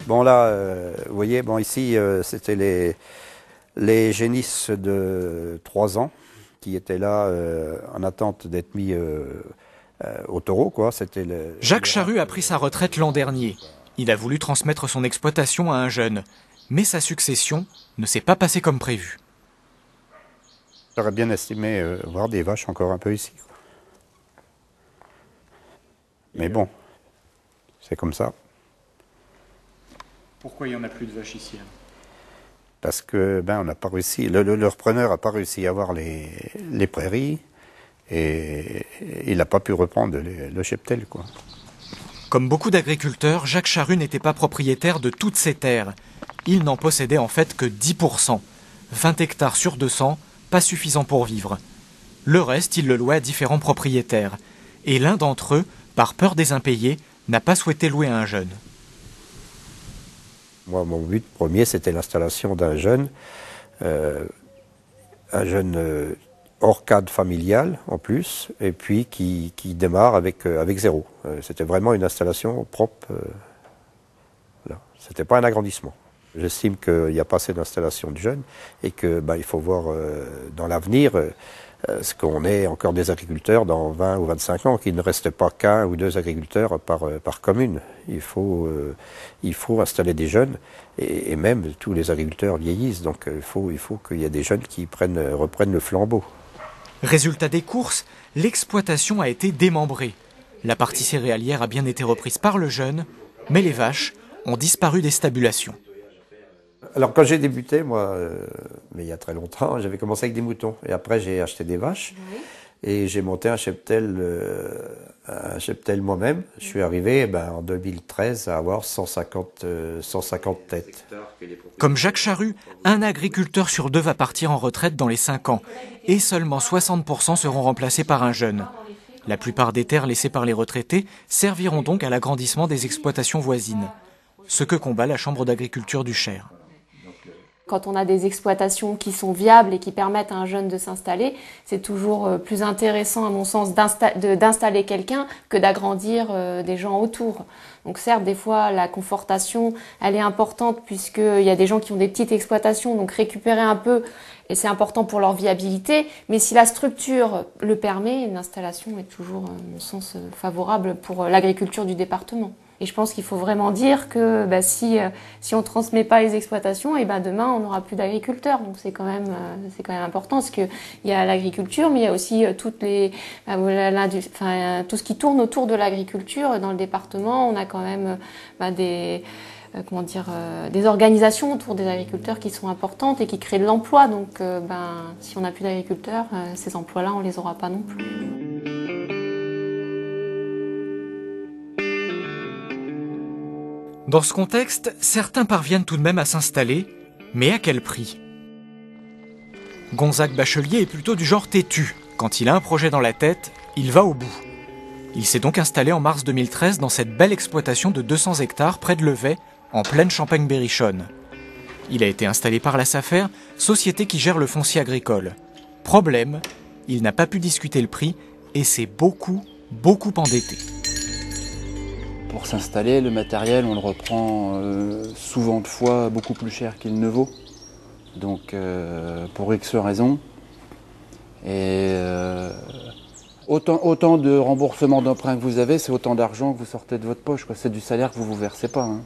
Speaker 11: Bon là, vous voyez, bon ici c'était les génisses de 3 ans qui étaient là en attente d'être mis au taureau, quoi.
Speaker 4: Jacques Charrue a pris sa retraite l'an dernier. Il a voulu transmettre son exploitation à un jeune. Mais sa succession ne s'est pas passée comme prévu.
Speaker 11: J'aurais bien estimé voir des vaches encore un peu ici, quoi. Mais bon, c'est comme ça.
Speaker 21: Pourquoi il n'y en a plus de vaches ici?
Speaker 11: Parce que on n'a pas réussi, le repreneur n'a pas réussi à avoir les prairies. Et il n'a pas pu reprendre le cheptel, quoi.
Speaker 4: Comme beaucoup d'agriculteurs, Jacques Charrue n'était pas propriétaire de toutes ses terres. Il n'en possédait en fait que 10%. 20 hectares sur 200, pas suffisant pour vivre. Le reste, il le louait à différents propriétaires. Et l'un d'entre eux, par peur des impayés, n'a pas souhaité louer à un jeune.
Speaker 11: Moi, mon but premier, c'était l'installation d'un jeune, hors cadre familial en plus, et puis qui démarre avec zéro. C'était vraiment une installation propre. C'était pas un agrandissement. J'estime qu'il n'y a pas assez d'installation de jeunes et que il faut voir dans l'avenir ce qu'on est encore des agriculteurs dans 20 ou 25 ans, qu'il ne reste pas qu'un ou deux agriculteurs par commune. Il faut installer des jeunes et même tous les agriculteurs vieillissent, donc il faut qu'il y ait des jeunes qui reprennent le flambeau.
Speaker 4: Résultat des courses, l'exploitation a été démembrée. La partie céréalière a bien été reprise par le jeune, mais les vaches ont disparu des stabulations.
Speaker 11: Alors quand j'ai débuté, moi, mais il y a très longtemps, j'avais commencé avec des moutons. Et après j'ai acheté des vaches et j'ai monté un cheptel moi-même. Je suis arrivé en 2013 à avoir 150 têtes.
Speaker 4: Comme Jacques Charrue, un agriculteur sur 2 va partir en retraite dans les 5 ans. Et seulement 60% seront remplacés par un jeune. La plupart des terres laissées par les retraités serviront donc à l'agrandissement des exploitations voisines. Ce que combat la Chambre d'agriculture du Cher.
Speaker 12: Quand on a des exploitations qui sont viables et qui permettent à un jeune de s'installer, c'est toujours plus intéressant, à mon sens, d'installer quelqu'un que d'agrandir des gens autour. Donc certes, des fois, la confortation, elle est importante puisqu'il y a des gens qui ont des petites exploitations, donc récupérer un peu, et c'est important pour leur viabilité. Mais si la structure le permet, une installation est toujours, à mon sens, favorable pour l'agriculture du département. Et je pense qu'il faut vraiment dire que si on ne transmet pas les exploitations, et demain on n'aura plus d'agriculteurs. Donc c'est quand même important parce qu'il y a l'agriculture, mais il y a aussi tout ce qui tourne autour de l'agriculture. Dans le département, on a quand même des organisations autour des agriculteurs qui sont importantes et qui créent de l'emploi. Donc si on n'a plus d'agriculteurs, ces emplois-là, on ne les aura pas non plus.
Speaker 4: Dans ce contexte, certains parviennent tout de même à s'installer, mais à quel prix? Gonzague Bachelier est plutôt du genre têtu. Quand il a un projet dans la tête, il va au bout. Il s'est donc installé en mars 2013 dans cette belle exploitation de 200 hectares près de Levay, en pleine Champagne-Berrichonne. Il a été installé par la SAFER, société qui gère le foncier agricole. Problème, il n'a pas pu discuter le prix et s'est beaucoup endetté.
Speaker 13: Pour s'installer, le matériel, on le reprend souvent de fois beaucoup plus cher qu'il ne vaut. Donc pour X raisons. Et autant de remboursement d'emprunt que vous avez, c'est autant d'argent que vous sortez de votre poche. C'est du salaire que vous ne vous versez pas. Hein.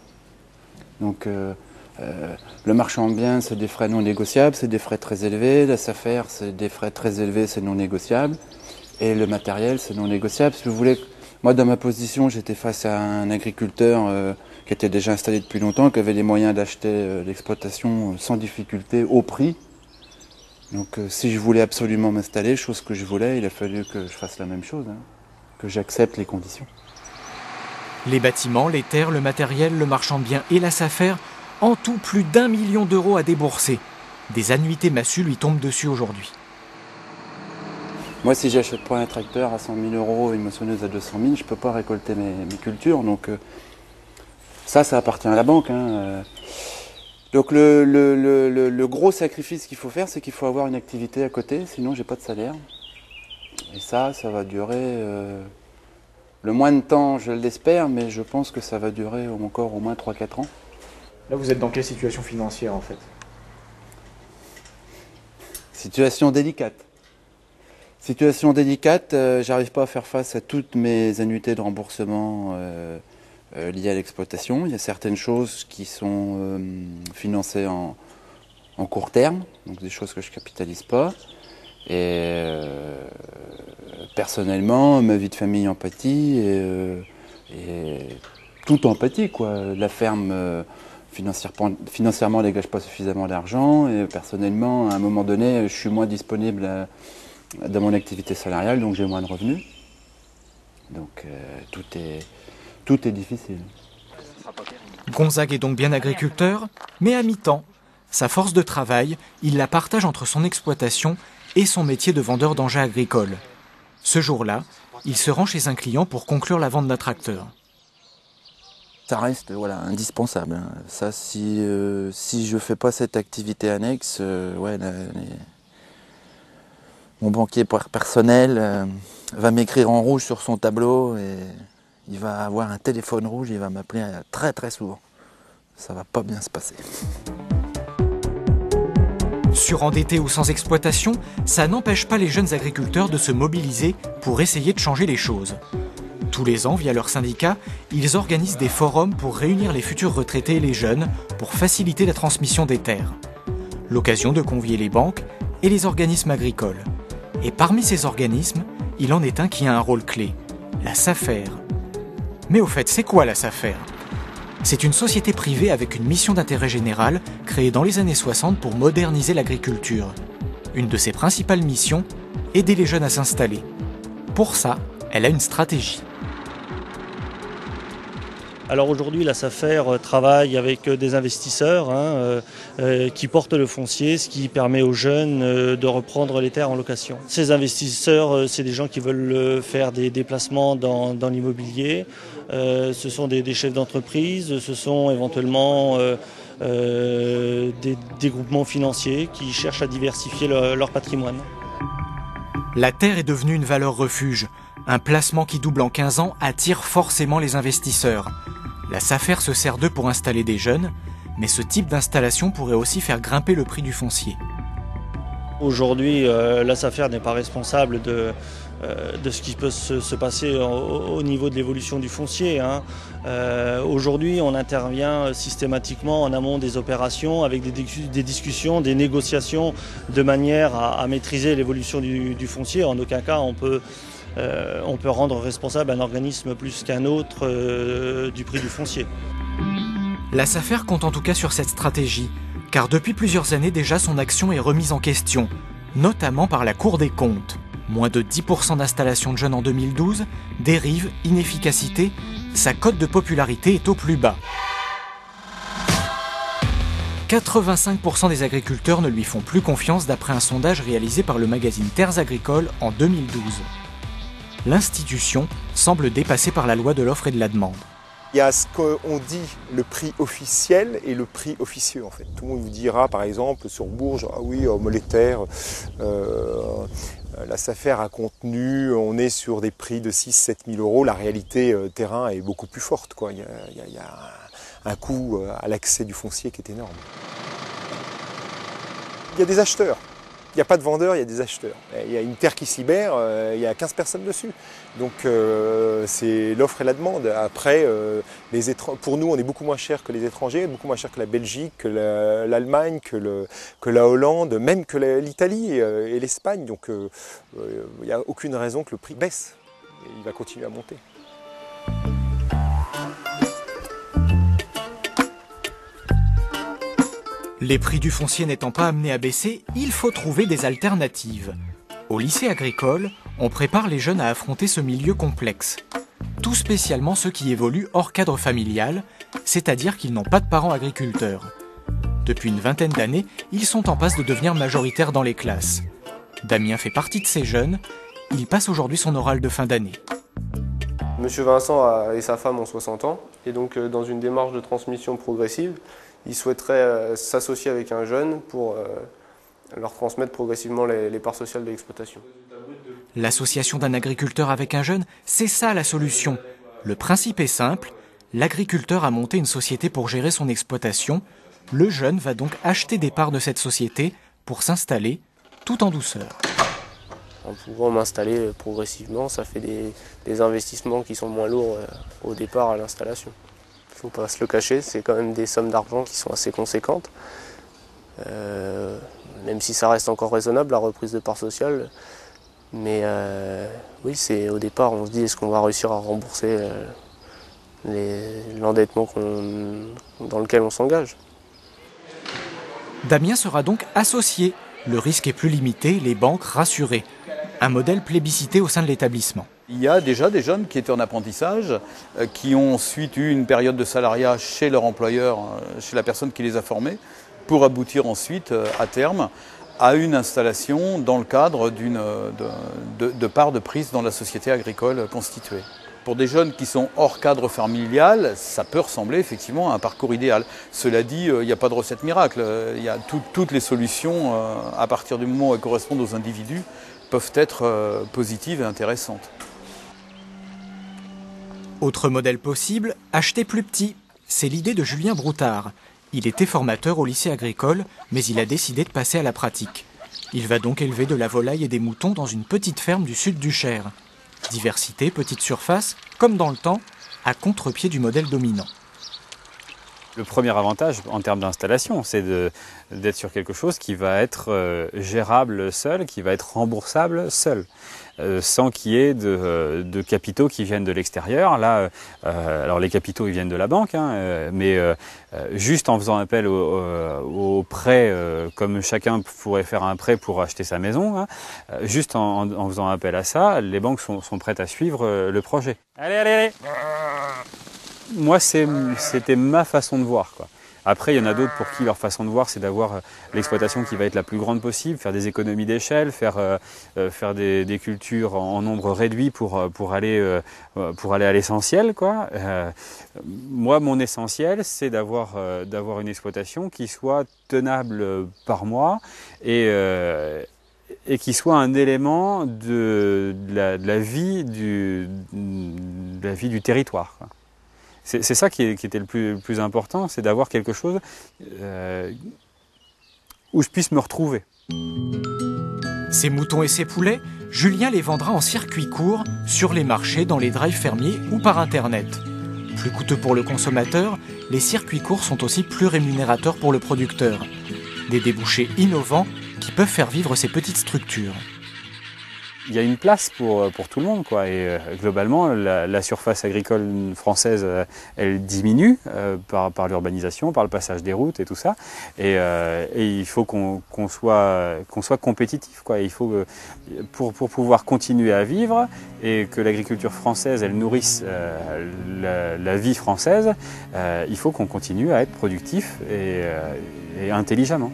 Speaker 13: Donc le marchand de biens, c'est des frais non négociables, c'est des frais très élevés. La SAFER, c'est des frais très élevés, c'est non négociable. Et le matériel, c'est non négociable. Si vous voulez, moi, dans ma position, j'étais face à un agriculteur qui était déjà installé depuis longtemps, qui avait les moyens d'acheter l'exploitation sans difficulté au prix. Donc si je voulais absolument m'installer, chose que je voulais, il a fallu que je fasse la même chose, hein, que j'accepte les conditions.
Speaker 4: Les bâtiments, les terres, le matériel, le marchand de biens et la SAFER, en tout plus d'1 million d'euros à débourser. Des annuités massues lui tombent dessus aujourd'hui.
Speaker 13: Moi, si j'achète pas un tracteur à 100 000 euros et une moissonneuse à 200 000, je peux pas récolter mes cultures. Donc ça appartient à la banque. Hein. Donc le gros sacrifice qu'il faut faire, c'est qu'il faut avoir une activité à côté, sinon j'ai pas de salaire. Et ça va durer le moins de temps, je l'espère, mais je pense que ça va durer encore au moins 3-4 ans.
Speaker 21: Là, vous êtes dans quelle situation financière en fait?
Speaker 13: Situation délicate. Situation délicate, j'arrive pas à faire face à toutes mes annuités de remboursement liées à l'exploitation. Il y a certaines choses qui sont financées en court terme, donc des choses que je capitalise pas. Et personnellement, ma vie de famille en pâtit et tout en pâtit, quoi. La ferme financièrement dégage pas suffisamment d'argent et personnellement, à un moment donné, je suis moins disponible dans mon activité salariale, donc j'ai moins de revenus. Donc tout est difficile.
Speaker 4: Gonzague est donc bien agriculteur, mais à mi-temps. Sa force de travail, il la partage entre son exploitation et son métier de vendeur d'engins agricoles. Ce jour-là, il se rend chez un client pour conclure la vente d'un tracteur.
Speaker 13: Ça reste indispensable. Hein. Ça, si je ne fais pas cette activité annexe, mon banquier personnel va m'écrire en rouge sur son tableau et il va avoir un téléphone rouge, il va m'appeler très très souvent. Ça va pas bien se passer.
Speaker 4: Surendettés ou sans exploitation, ça n'empêche pas les jeunes agriculteurs de se mobiliser pour essayer de changer les choses. Tous les ans, via leur syndicat, ils organisent des forums pour réunir les futurs retraités et les jeunes pour faciliter la transmission des terres. L'occasion de convier les banques et les organismes agricoles. Et parmi ces organismes, il en est un qui a un rôle clé, la SAFER. Mais au fait, c'est quoi la SAFER ? C'est une société privée avec une mission d'intérêt général créée dans les années 60 pour moderniser l'agriculture. Une de ses principales missions, aider les jeunes à s'installer. Pour ça, elle a une stratégie.
Speaker 14: Alors aujourd'hui, la SAFER travaille avec des investisseurs qui portent le foncier, ce qui permet aux jeunes de reprendre les terres en location. Ces investisseurs, c'est des gens qui veulent faire des déplacements dans l'immobilier. Ce sont des chefs d'entreprise, ce sont éventuellement des groupements financiers qui cherchent à diversifier leur patrimoine.
Speaker 4: La terre est devenue une valeur refuge. Un placement qui double en 15 ans attire forcément les investisseurs. La SAFER se sert d'eux pour installer des jeunes, mais ce type d'installation pourrait aussi faire grimper le prix du foncier.
Speaker 14: Aujourd'hui, la SAFER n'est pas responsable de ce qui peut se passer au niveau de l'évolution du foncier. Aujourd'hui, on intervient systématiquement en amont des opérations avec des discussions, des négociations de manière à maîtriser l'évolution du foncier. En aucun cas, on peut rendre responsable un organisme plus qu'un autre du prix du foncier.
Speaker 4: La SAFER compte en tout cas sur cette stratégie, car depuis plusieurs années déjà son action est remise en question, notamment par la Cour des comptes. Moins de 10% d'installations de jeunes en 2012, dérive, inefficacité, sa cote de popularité est au plus bas. 85% des agriculteurs ne lui font plus confiance d'après un sondage réalisé par le magazine Terres Agricoles en 2012. l'institution semble dépassée par la loi de l'offre et de la demande.
Speaker 3: Il y a ce qu'on dit le prix officiel et le prix officieux en fait. Tout le monde vous dira par exemple sur Bourges, ah oui, monétaire, la SAFER a contenu, on est sur des prix de 6-7 000 euros. La réalité terrain est beaucoup plus forte, quoi. Il y a un coût à l'accès du foncier qui est énorme. Il y a des acheteurs. Il n'y a pas de vendeurs, il y a des acheteurs. Il y a une terre qui s'y libère, il y a 15 personnes dessus. Donc c'est l'offre et la demande. Après, pour nous, on est beaucoup moins cher que les étrangers, beaucoup moins cher que la Belgique, que l'Allemagne, que la Hollande, même que l'Italie et l'Espagne. Donc il n'y a aucune raison que le prix baisse. Il va continuer à monter.
Speaker 4: Les prix du foncier n'étant pas amenés à baisser, il faut trouver des alternatives. Au lycée agricole, on prépare les jeunes à affronter ce milieu complexe. Tout spécialement ceux qui évoluent hors cadre familial, c'est-à-dire qu'ils n'ont pas de parents agriculteurs. Depuis une vingtaine d'années, ils sont en passe de devenir majoritaires dans les classes. Damien fait partie de ces jeunes. Il passe aujourd'hui son oral de fin d'année.
Speaker 16: Monsieur Vincent et sa femme ont 60 ans, et donc dans une démarche de transmission progressive, il souhaiterait s'associer avec un jeune pour leur transmettre progressivement les parts sociales de l'exploitation.
Speaker 4: L'association d'un agriculteur avec un jeune, c'est ça la solution. Le principe est simple, l'agriculteur a monté une société pour gérer son exploitation. Le jeune va donc acheter des parts de cette société pour s'installer tout en douceur.
Speaker 16: En pouvant m'installer progressivement, ça fait des investissements qui sont moins lourds au départ à l'installation. Il ne faut pas se le cacher, c'est quand même des sommes d'argent qui sont assez conséquentes. Même si ça reste encore raisonnable, la reprise de parts sociales. Mais oui, au départ, on se dit, est-ce qu'on va réussir à rembourser l'endettement dans lequel on s'engage?
Speaker 4: Damien sera donc associé. Le risque est plus limité, les banques rassurées. Un modèle plébiscité au sein de l'établissement.
Speaker 17: Il y a déjà des jeunes qui étaient en apprentissage, qui ont ensuite eu une période de salariat chez leur employeur, chez la personne qui les a formés, pour aboutir ensuite, à terme, à une installation dans le cadre de part de prise dans la société agricole constituée. Pour des jeunes qui sont hors cadre familial, ça peut ressembler effectivement à un parcours idéal. Cela dit, il n'y a pas de recette miracle. Il y a toutes les solutions, à partir du moment où elles correspondent aux individus, peuvent être positives et intéressantes.
Speaker 4: Autre modèle possible, acheter plus petit. C'est l'idée de Julien Broutard. Il était formateur au lycée agricole, mais il a décidé de passer à la pratique. Il va donc élever de la volaille et des moutons dans une petite ferme du sud du Cher. Diversité, petite surface, comme dans le temps, à contre-pied du modèle dominant.
Speaker 24: Le premier avantage en termes d'installation, c'est d'être sur quelque chose qui va être gérable seul, qui va être remboursable seul, sans qu'il y ait de capitaux qui viennent de l'extérieur. Là, alors les capitaux ils viennent de la banque, mais juste en faisant appel au prêt, comme chacun pourrait faire un prêt pour acheter sa maison, juste en faisant appel à ça, les banques sont prêtes à suivre le projet. Allez. Moi, c'était ma façon de voir, quoi. Après, il y en a d'autres pour qui leur façon de voir, c'est d'avoir l'exploitation qui va être la plus grande possible, faire des économies d'échelle, faire des cultures en nombre réduit pour aller à l'essentiel, quoi. Moi, mon essentiel, c'est d'avoir une exploitation qui soit tenable par mois et qui soit un élément de la vie du territoire, quoi. C'est ça qui était le plus important, c'est d'avoir quelque chose où je puisse me retrouver.
Speaker 4: Ces moutons et ces poulets, Julien les vendra en circuit court, sur les marchés, dans les drives fermiers ou par Internet. Plus coûteux pour le consommateur, les circuits courts sont aussi plus rémunérateurs pour le producteur. Des débouchés innovants qui peuvent faire vivre ces petites structures.
Speaker 24: Il y a une place pour tout le monde, quoi. Et globalement, la surface agricole française, elle diminue par l'urbanisation, par le passage des routes et tout ça. Et il faut qu'on soit compétitif, quoi. Il faut pour pouvoir continuer à vivre et que l'agriculture française, elle nourrisse la vie française, il faut qu'on continue à être productif et intelligemment.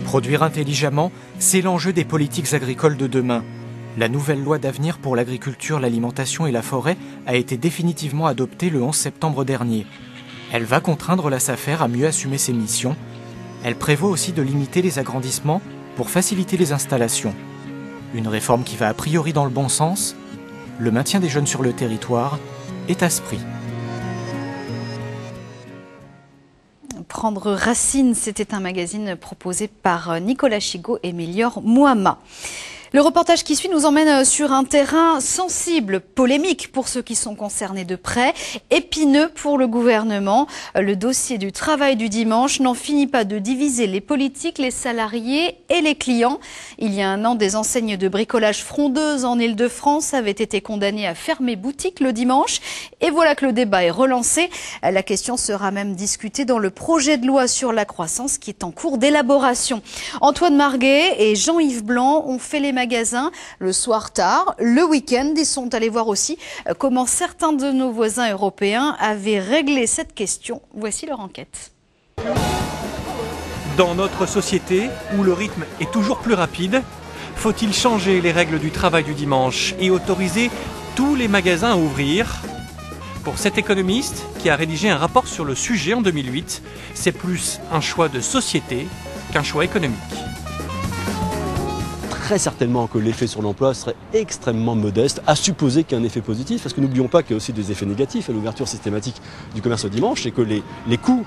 Speaker 4: Produire intelligemment, c'est l'enjeu des politiques agricoles de demain. La nouvelle loi d'avenir pour l'agriculture, l'alimentation et la forêt a été définitivement adoptée le 11 septembre dernier. Elle va contraindre la SAFER à mieux assumer ses missions. Elle prévoit aussi de limiter les agrandissements pour faciliter les installations. Une réforme qui va a priori dans le bon sens. Le maintien des jeunes sur le territoire est à ce prix.
Speaker 1: Prendre racine, c'était un magazine proposé par Nicolas Chigot et Mélior Mouama. Le reportage qui suit nous emmène sur un terrain sensible, polémique pour ceux qui sont concernés de près, épineux pour le gouvernement. Le dossier du travail du dimanche n'en finit pas de diviser les politiques, les salariés et les clients. Il y a un an, des enseignes de bricolage frondeuses en Île-de-France avaient été condamnées à fermer boutique le dimanche. Et voilà que le débat est relancé. La question sera même discutée dans le projet de loi sur la croissance qui est en cours d'élaboration. Antoine Marguet et Jean-Yves Blanc ont fait les magasins le soir tard, le week-end. Ils sont allés voir aussi comment certains de nos voisins européens avaient réglé cette question. Voici leur enquête.
Speaker 6: Dans notre société, où le rythme est toujours plus rapide, faut-il changer les règles du travail du dimanche et autoriser tous les magasins à ouvrir ? Pour cet économiste, qui a rédigé un rapport sur le sujet en 2008, c'est plus un choix de société qu'un choix économique.
Speaker 18: Très certainement que l'effet sur l'emploi serait extrêmement modeste, à supposer qu'il y ait un effet positif, parce que n'oublions pas qu'il y a aussi des effets négatifs à l'ouverture systématique du commerce au dimanche, c'est que les coûts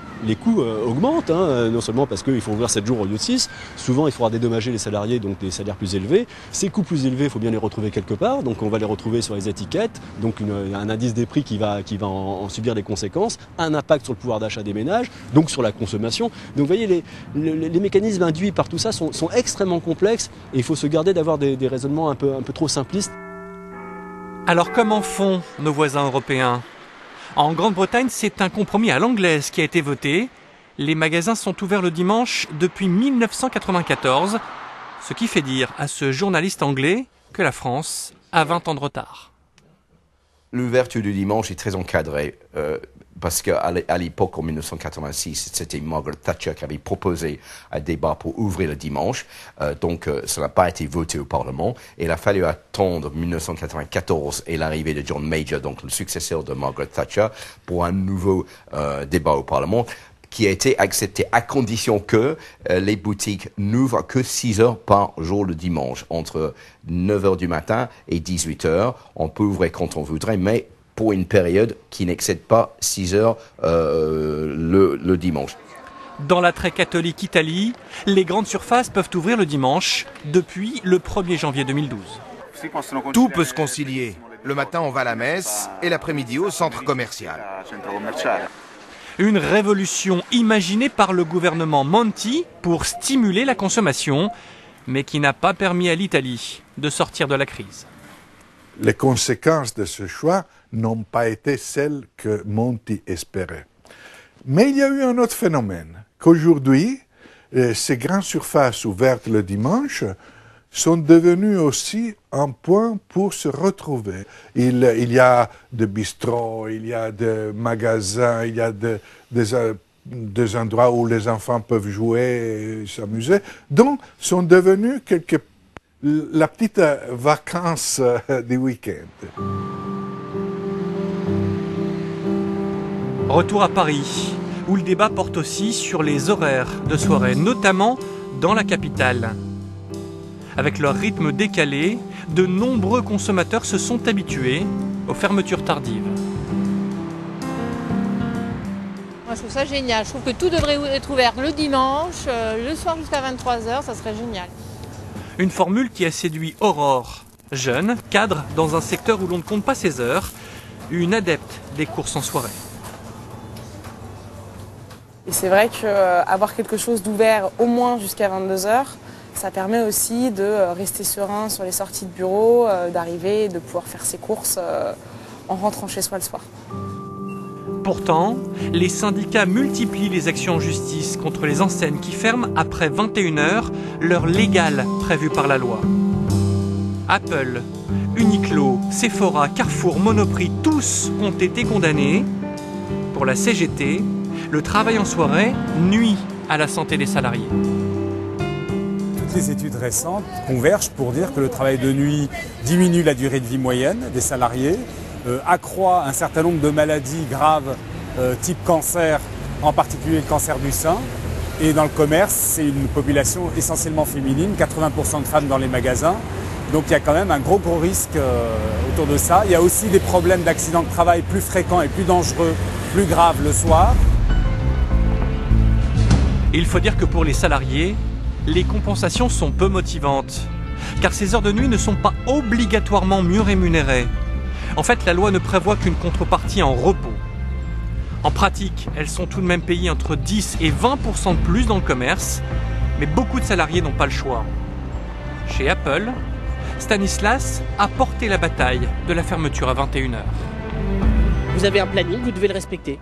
Speaker 18: augmentent, non seulement parce qu'il faut ouvrir 7 jours au lieu de 6, souvent il faudra dédommager les salariés, donc des salaires plus élevés. Ces coûts plus élevés, il faut bien les retrouver quelque part, donc on va les retrouver sur les étiquettes, donc un indice des prix qui va en subir des conséquences, un impact sur le pouvoir d'achat des ménages, donc sur la consommation. Donc vous voyez, les mécanismes induits par tout ça sont extrêmement complexes et il faut se garder d'avoir des raisonnements un peu trop simplistes.
Speaker 6: Alors comment font nos voisins européens ? En Grande-Bretagne, c'est un compromis à l'anglaise qui a été voté. Les magasins sont ouverts le dimanche depuis 1994, ce qui fait dire à ce journaliste anglais que la France a 20 ans de retard.
Speaker 22: L'ouverture du dimanche est très encadrée. Parce qu'à l'époque, en 1986, c'était Margaret Thatcher qui avait proposé un débat pour ouvrir le dimanche. Donc, ça n'a pas été voté au Parlement. Et il a fallu attendre 1994 et l'arrivée de John Major, donc le successeur de Margaret Thatcher, pour un nouveau débat au Parlement qui a été accepté à condition que les boutiques n'ouvrent que 6 heures par jour le dimanche. Entre 9 heures du matin et 18 heures, on peut ouvrir quand on voudrait, mais pour une période qui n'excède pas 6 heures le dimanche.
Speaker 6: Dans la très catholique Italie, les grandes surfaces peuvent ouvrir le dimanche depuis le 1er janvier 2012.
Speaker 23: Tout peut se concilier. Le matin, on va à la messe et l'après-midi au centre commercial.
Speaker 6: Une révolution imaginée par le gouvernement Monti pour stimuler la consommation, mais qui n'a pas permis à l'Italie de sortir de la crise.
Speaker 25: Les conséquences de ce choix n'ont pas été celles que Monti espérait. Mais il y a eu un autre phénomène, qu'aujourd'hui, ces grandes surfaces ouvertes le dimanche sont devenues aussi un point pour se retrouver. Il y a des bistrots, il y a des magasins, il y a des endroits où les enfants peuvent jouer et s'amuser, donc sont devenus la petite vacance du week-end.
Speaker 6: Retour à Paris, où le débat porte aussi sur les horaires de soirée, notamment dans la capitale. Avec leur rythme décalé, de nombreux consommateurs se sont habitués aux fermetures tardives.
Speaker 26: Moi, je trouve ça génial. Je trouve que tout devrait être ouvert le dimanche, le soir jusqu'à 23h, ça serait génial.
Speaker 6: Une formule qui a séduit Aurore, jeune, cadre dans un secteur où l'on ne compte pas ses heures, une adepte des courses en soirée.
Speaker 27: Et c'est vrai qu'avoir quelque chose d'ouvert au moins jusqu'à 22h, ça permet aussi de rester serein sur les sorties de bureau, d'arriver et de pouvoir faire ses courses en rentrant chez soi le soir.
Speaker 6: Pourtant, les syndicats multiplient les actions en justice contre les enseignes qui ferment après 21h, l'heure légale prévue par la loi. Apple, Uniqlo, Sephora, Carrefour, Monoprix, tous ont été condamnés. Pour la CGT, le travail en soirée nuit à la santé des salariés.
Speaker 2: toutes les études récentes convergent pour dire que le travail de nuit diminue la durée de vie moyenne des salariés, accroît un certain nombre de maladies graves type cancer, en particulier le cancer du sein. Et dans le commerce, c'est une population essentiellement féminine, 80% de femmes dans les magasins. Donc il y a quand même un gros risque autour de ça. Il y a aussi des problèmes d'accidents de travail plus fréquents et plus dangereux, plus graves le soir.
Speaker 6: Il faut dire que pour les salariés, les compensations sont peu motivantes, car ces heures de nuit ne sont pas obligatoirement mieux rémunérées. En fait, la loi ne prévoit qu'une contrepartie en repos. En pratique, elles sont tout de même payées entre 10 et 20% de plus dans le commerce, mais beaucoup de salariés n'ont pas le choix. Chez Apple, Stanislas a porté la bataille de la fermeture à 21h.
Speaker 5: Vous avez un planning, vous devez le respecter.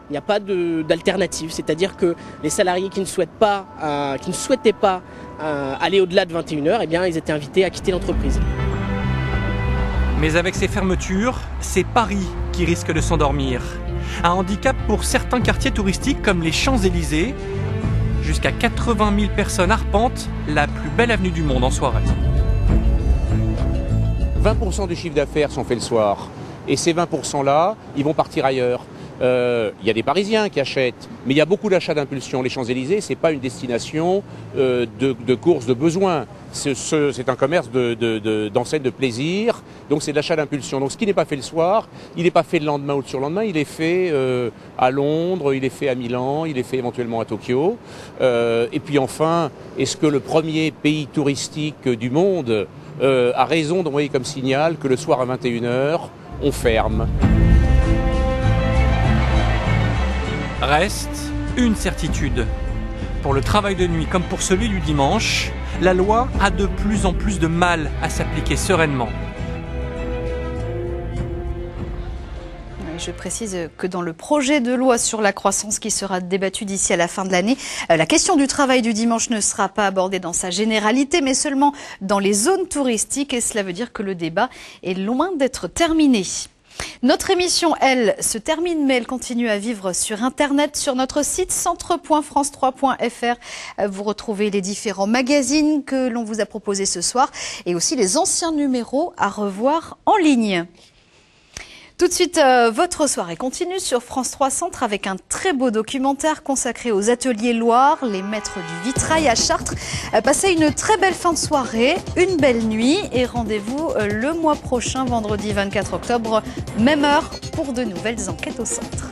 Speaker 5: Il n'y a pas d'alternative, c'est-à-dire que les salariés qui ne souhaitaient pas aller au-delà de 21h, eh bien, ils étaient invités à quitter l'entreprise.
Speaker 6: Mais avec ces fermetures, c'est Paris qui risque de s'endormir. Un handicap pour certains quartiers touristiques comme les Champs-Élysées. Jusqu'à 80 000 personnes arpentent la plus belle avenue du monde en soirée.
Speaker 7: 20% du chiffre d'affaires sont faits le soir. Et ces 20%-là, ils vont partir ailleurs. Il y a des Parisiens qui achètent, mais il y a beaucoup d'achats d'impulsion. Les Champs-Élysées, ce n'est pas une destination de courses de besoins. C'est un commerce d'enseignes de plaisir, donc c'est de l'achat d'impulsion. Donc ce qui n'est pas fait le soir, il n'est pas fait le lendemain ou le surlendemain, il est fait à Londres, il est fait à Milan, il est fait éventuellement à Tokyo. Et puis enfin, est-ce que le premier pays touristique du monde a raison d'envoyer comme signal que le soir à 21h, on ferme ?
Speaker 6: Reste une certitude. Pour le travail de nuit comme pour celui du dimanche, la loi a de plus en plus de mal à s'appliquer sereinement.
Speaker 1: Je précise que dans le projet de loi sur la croissance qui sera débattu d'ici à la fin de l'année, la question du travail du dimanche ne sera pas abordée dans sa généralité, mais seulement dans les zones touristiques. Et cela veut dire que le débat est loin d'être terminé. Notre émission, elle, se termine, mais elle continue à vivre sur Internet, sur notre site centre.france3.fr. Vous retrouvez les différents magazines que l'on vous a proposés ce soir et aussi les anciens numéros à revoir en ligne. Tout de suite, votre soirée continue sur France 3 Centre avec un très beau documentaire consacré aux ateliers Loire, les maîtres du vitrail à Chartres. Passez une très belle fin de soirée, une belle nuit et rendez-vous le mois prochain, vendredi 24 octobre, même heure, pour de nouvelles enquêtes au centre.